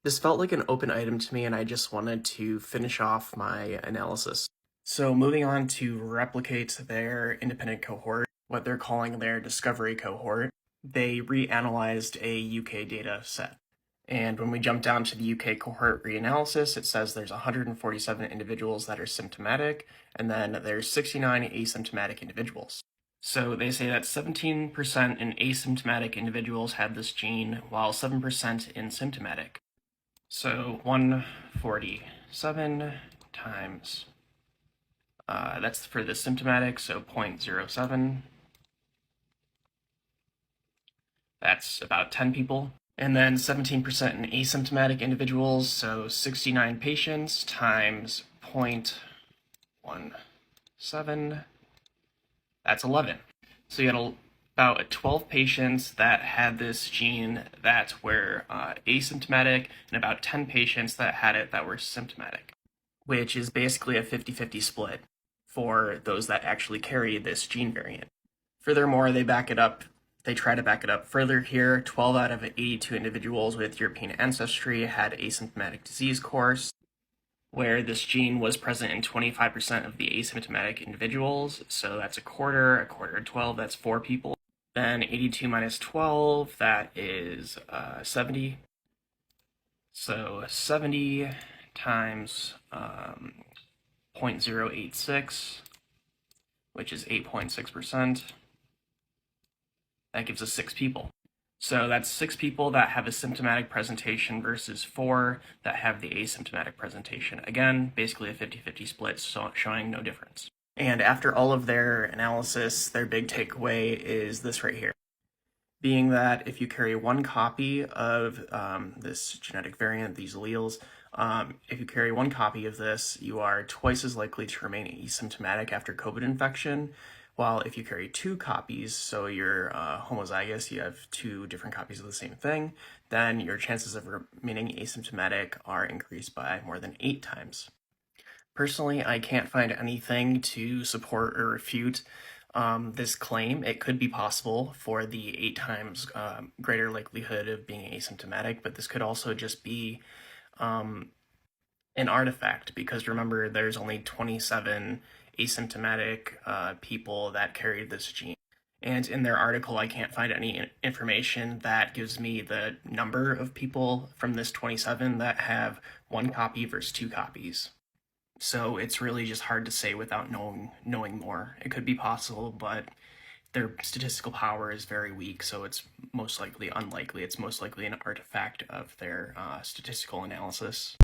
This felt like an open item to me, and I just wanted to finish off my analysis. So moving on to replicate their independent cohort, what they're calling their discovery cohort, they reanalyzed a UK data set. And when we jump down to the UK cohort reanalysis, it says there's 147 individuals that are symptomatic, and then there's 69 asymptomatic individuals. So they say that 17% in asymptomatic individuals had this gene, while 7% in symptomatic. So 147 times, that's for the symptomatic, so 0.07. That's about 10 people. And then 17% in asymptomatic individuals, so 69 patients times 0.17, that's 11. So you had about 12 patients that had this gene that were asymptomatic, and about 10 patients that had it that were symptomatic, which is basically a 50-50 split for those that actually carry this gene variant. Furthermore, they try to back it up further here. 12 out of 82 individuals with European ancestry had asymptomatic disease course, where this gene was present in 25% of the asymptomatic individuals. So that's a quarter of 12, that's 4 people. Then 82 minus 12, that is 70. So 70 times 0.086, which is 8.6%. That gives us 6 people. So that's 6 people that have a symptomatic presentation versus 4 that have the asymptomatic presentation. Again, basically a 50-50 split, so showing no difference. And after all of their analysis, their big takeaway is this right here. Being that if you carry one copy of this genetic variant, these alleles, if you carry one copy of this, you are twice as likely to remain asymptomatic after COVID infection, while if you carry 2 copies, so you're homozygous, you have 2 different copies of the same thing, then your chances of remaining asymptomatic are increased by more than 8 times. Personally, I can't find anything to support or refute this claim. It could be possible for the 8 times greater likelihood of being asymptomatic, but this could also just be an artifact, because remember, there's only 27 asymptomatic people that carried this gene. And in their article, I can't find any information that gives me the number of people from this 27 that have 1 copy versus 2 copies. So it's really just hard to say without knowing more. It could be possible, but their statistical power is very weak, so it's most likely unlikely. It's most likely an artifact of their statistical analysis.